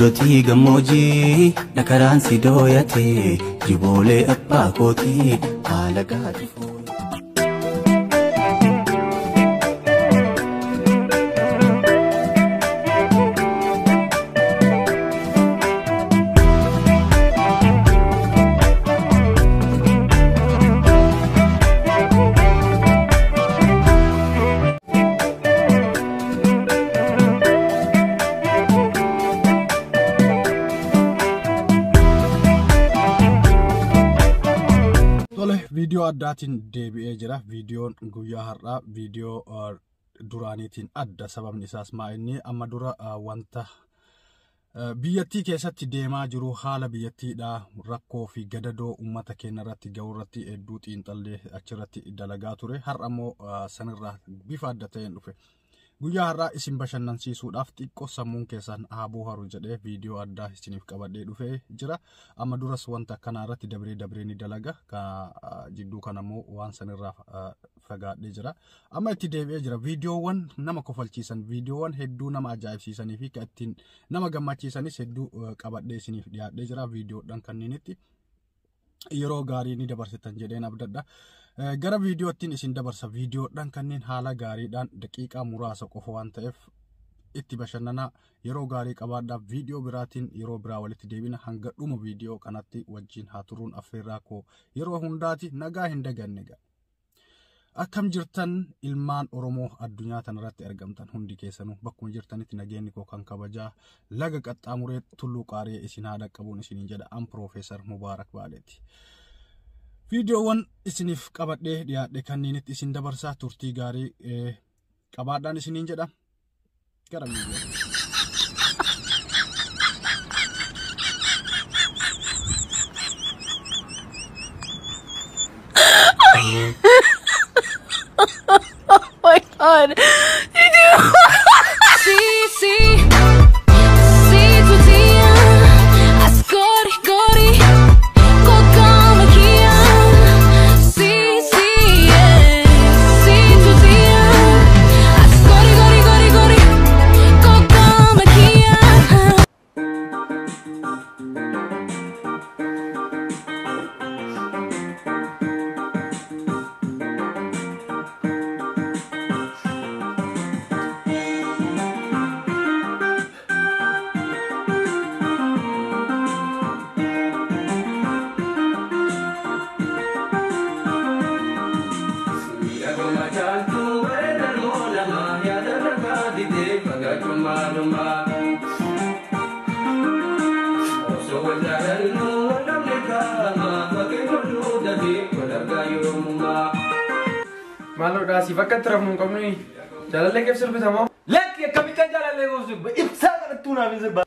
Doti gamoji Dakaran sidoyate Jibole appa koti Alagati Video addatin deebi'ee jira. Videoon guyyaa har'aa video duraaniitiin adda sababni isaas inni amma dura wanta biyyattii keessatti deemaa jiru haala biyyattiidha rakkoo fi gadadoo ummata keenya irratti ga'u irratti hedduu xiinxallee achirratti dalagaa ture. Har'a immoo sanirraa bifa adda ta'een dhufe. Guyyaa har'aa isin bashannansiisuudhaaf xiqqoo sammuun keessan haaboo haru jedhee video addaa isiniif qabadhee dhufee jira. Amma duras wanta kana irratti dabree ni dalaga. Jidduu kanammoo waan sanirraa fagaadhee jira. Amma itti deebi'ee jira. Videoowwan nama kofalchiisan, videoowwan hedduu nama ajaa'ibsiisanii fi ittiin nama gammachiisanis hedduu qabadhee isiniif dhiyaadhee jira. Videoodhaan kanneenitti yeroo gaarii ni dabarsitan jedheen abdadha. Gara videoottiin isin dabarsa. Videoodhaan kanneen haala gaariidhaan daqiiqaa muraasa qofa waan ta'eef itti bashannanaa yeroo gaarii qabaadhaaf video biraatiin yeroo biraa walitti deebina hanga dhuma video kanatti wajjin haa turuun affeerraa koo yeroo hundaati nagaa hin daganne gaa. Akkam jirtan ilmaan Oromoo addunyaa tanarratti argamtan hundi keessanuu bakkuma jirtanitti nageenyi koo kan kabajaa laga qaxxaamuree tulluu qaaree isin haa dhaqqabuun isiniin jedha. An Profeesar Mubaarak Baaleeti. Videoowwan isiniif qabadhee dhiyaadhe kanneenitti isin dabarsaa turtii gaarii qabaadhaan isiniin jedha. Gara Oh my God. Malu dah si fakat terang mungkam ni. Jalan lagi besar bersama. Lagi kami kan jalan lagi besar. Ibsa kan tu nak besar.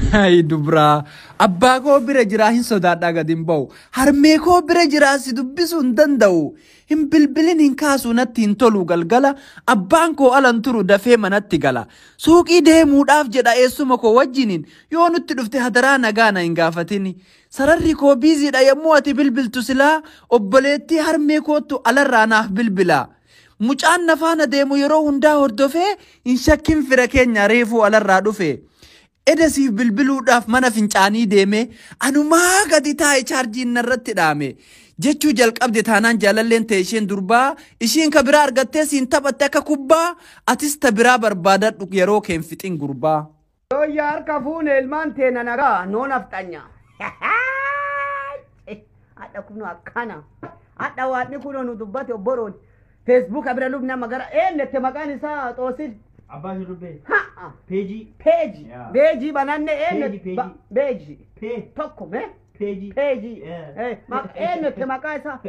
Hai dubra abba ko bira jira hin sodaadha gadin baw harmee ko bira jira si dubbisu hin danda'u hin bilbilin hin kaasu natti hin tolu galgala abbaan koo alan turu dafee manatti gala suuqii deemuudhaaf jedha eessuma koo wajjiniin yoo nutti dhufte hadaraa nagaana hin gaafatini sararri koo biiziidha yommuu ati bilbiltu silaa obboleettii harmee kootu alarraa naaf bilbila mucaan nafaana deemu yeroo hundaa hordofee hin shakkin fira keenya reefuu alarraa dhufe edasiif bilbiluudhaaf mana fincaanii deeme anumaa gadi taa'e chaarjiin narratti dhaame jechuu jalqabde taanaan jaalalleen ta'e isheen durbaa ishiin ka biraa argattee siin taphatte akka kubbaa atis ta biraa barbaadadhu yeroo keen fixin gurbaa. Yoo harka fuune ilmaan teena nagaa noon aftanya. Adda kunu akkana. Adda waadni kuno nu dubbate obboroon. Facebook abira lubna magara nette maqaan isaa xoosin. Abbaan rubbe. Ha. Peji. Beji bananne beji. Tokko me. Peji. Nette maqaa isaa.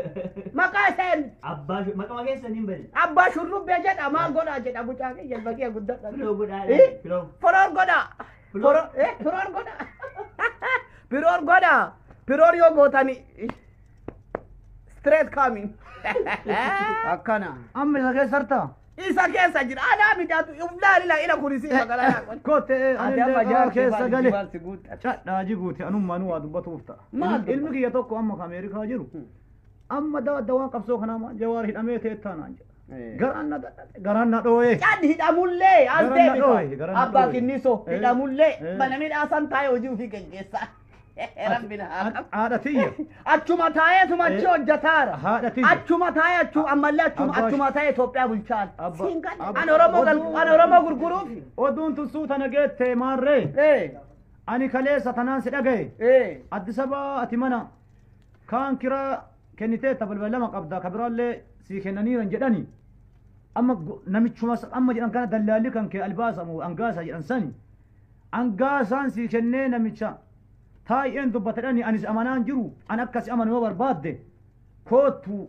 Maqaa isaa. Abbaa maqaa keessa ni bari. Abbaa shurrubbee jedha maal godha jedha bucaa ke jalbaqee guddadha. Filoo godha. Firoor godha. Firoor godha. Firoor godha. Firoor yoo gootani. Straight coming. Akkana. Amma isa keessarta. Isa keessa jira. Ana midhaatu ibdaali la ila kurisi magaalaa. Kote Adama keessa gale. Chadhaa jiguuti anummaan waa dubbatuuf ta'a. Ilmi kiyya tokko amma Ameerikaa jiru. Amma dawaan qabsoo kanaa jawaar hidhamee teettaa naan jedha. Garanna dhoe. Cad hidhamullee al Garanna deebifa. dhoe, garanna Abbaa dhoe. kinniso Eh. hidhamullee Eh. mana midhaasan taa'ee hojii ofii geggeessa. Rabbina haa qabu. Haadha tiyya. Achuma taa'ee tuma achi Eh. hojjetaara. Haadha tiyya. Achuma taa'ee ammallee Abbaa- achuma taa'ee Itoophiyaa bulchaan. Abba- Siin galle. Abba- An Oromoo gurguruuf. Oduun tun suuta nageette maarree. Ani kaleessa tanaan si dhagaye. Addis Ababa ati mana kaan kiraa kennitee tabalbalama qabda kabiraallee sii kennaniiran jedhani. Amma namichuma amma jedhan kana dallaalli kan kee albaasamu angaasa jedhan sani. Angaasaan sii kennee namicha taa'een dubbatadhani anis amanaan jiru an akkas amanu yoo barbaadde kootu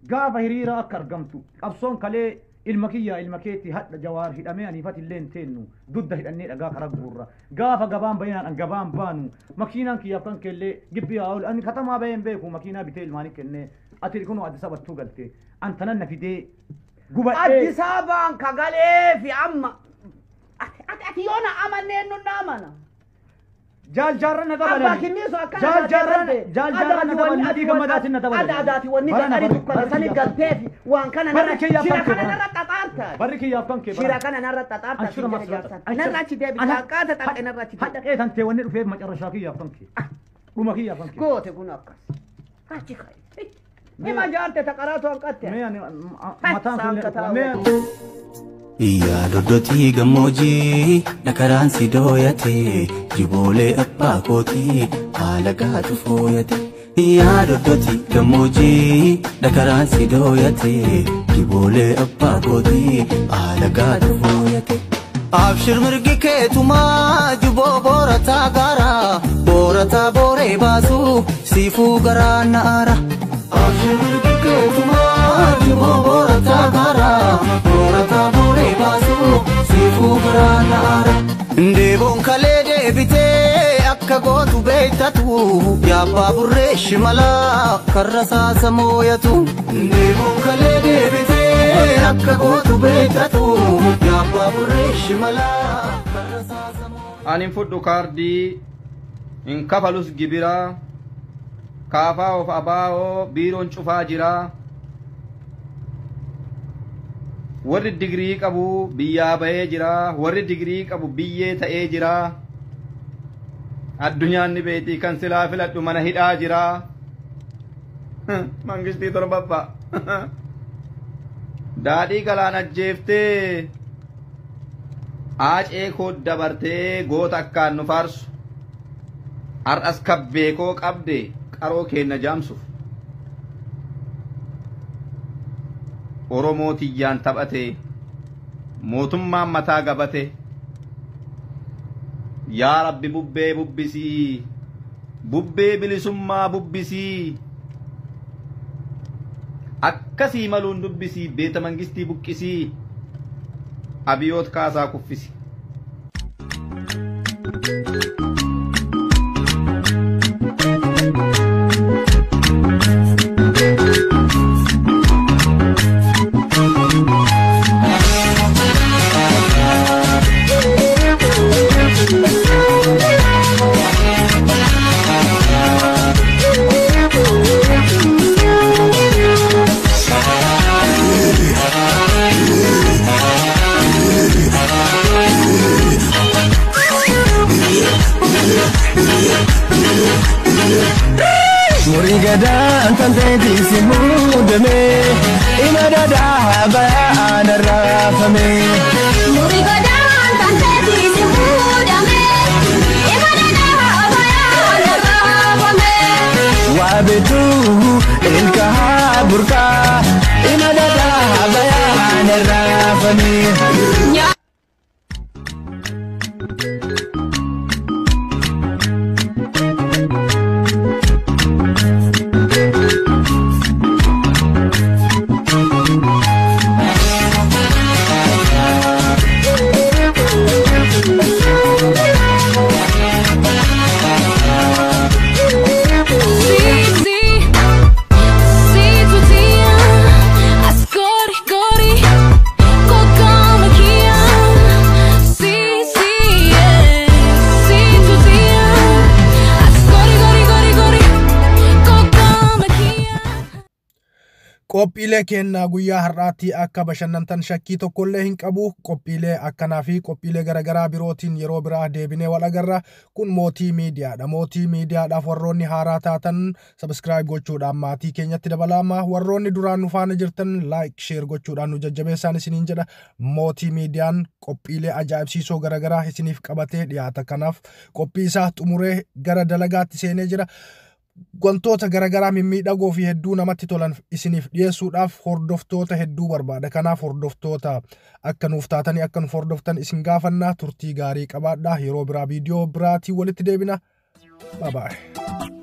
gaafa hiriira akka argamtu qabsoon kalee ilma kiyya ilma keetti hadha jawaar hidhamee aniifati illee hin teennu dudda hidhannee dhagaa karaa guurra gaafa gabaan bayinaan an gabaan baanu makiinaan kiyyaaf kan kellee gibbii haa oolu ani katamaa baheen beeku makiinaa bitee ilmaanii kennee ati kunoo Addis Abattuu galte an tanan na fidee gubadhee Addis Ababaan kagalee fi amma. Ati yoona amanneen nun amana. jaal jaarran na Abbaa dabalani kinniisu akkana jaal jaarran na dabalani adii gammadaatiin na dabalani adaati wanni gadi dukkana sani galtee fi waan kana Barri kiyyaaf shira kan kee kana bara. narra xaxaarta. barri kiyyaaf kan kee Shira kana narra xaxaarta. Anshura masgaata. Narra achi deebi qaaqaata xaqe narra achi deebi. hadha qeetan tee wanni dhufeef macarrashaa kiyyaaf kan kee dhuma kiyyaaf kan kee Goote kun akkas. Achi kai. Ima jaarte taqaraatu hanqatte. mee ani mataan kun Saanqataa mee Yaa doddotii gammoojii dhakaraan si dooyate jiboolee abbaa kootii haala gaatu fooyate. Yaa doddotii gammoojii dhakaraan si dooyate jiboolee abbaa kootii haala gaatu fooyate. Abshir mirgi keetumaa juboo boorataa gaara boorataa booree baasu siifuu garaa naara. Abshir mirgi keetumaa juboo boorataa gaara boorataa booree baasu siifuu garaa naara. Ndeeboon kalee deebitee akka gootu beektatu yaabbaa burree shimalaa karra saasa mooyatu. Ndeeboon kalee deebitee akka gootu beektatu yaabbaa burree shimalaa karra saasa mooyatu. Ani fudhu kaardii hin kafalus gibira kaafaa of abaa'oo biiroon cufaa jira. Warri digrii qabu biyyaa bahee jira. Warri digrii qabu biyyee ta'ee jira. Addunyaan ni beetii kan silaa filadhu mana hidhaa jira. Mangistii torbaffaa. Daadhii galaan ajjeeftee aacee koo dabartee goota akkaan nu faarsu. Har'as kabbeekoo qabde qaroo keenna jaamsuuf. Oromoo tiyyaan taphate mootummaan mataa gabate. Yaa Rabbi bubbee bubbisii bubbee bilisummaa bubbisii akkasii maluun dubbisii beeta mangistii buqqisii abiyoot kaasaa kuffisi. Murigadan tanteti simudame imadada bayana rafame. Murigadan tanteti simudame imadada bayana rafame. Wabetu ilkaha burka imadada bayana rafame. Ascori, cori, coca, maquia. Qophiilee kennaa guyyaa har'aatti akka bashannantan shakkii tokkollee hin qabu. Qophiilee akkanaa fi qophiilee garaagaraa birootiin yeroo biraa deebinee wal agarra. Kun Mootii Miidiyaadha. Mootii Miidiyaadhaaf warroonni haaraa taatan subscribe gochuudhaan maatii keenyatti dabalama. Warroonni duraan nu faana jirtan like share gochuudhaan nu jajjabeessaan isiniin jedha. Mootii Miidiyaan qophiilee ajaa'ibsiisoo garaagaraa isiniif qabatee dhiyaata. Kanaaf qophii isaa xumuree gara dalagaatti seenee jira. Wantoota garaagaraa mimmiidhagoo fi hedduu namatti tolan isiniif dhiyeessuudhaaf hordoftoota hedduu barbaada. Kanaaf hordoftoota akka nuuf taatanii akka nuuf hordoftan isin gaafanna. Turtii gaarii qabaadhaa. Yeroo biraa viidiyoo biraatiin walitti deebina. Bye bye.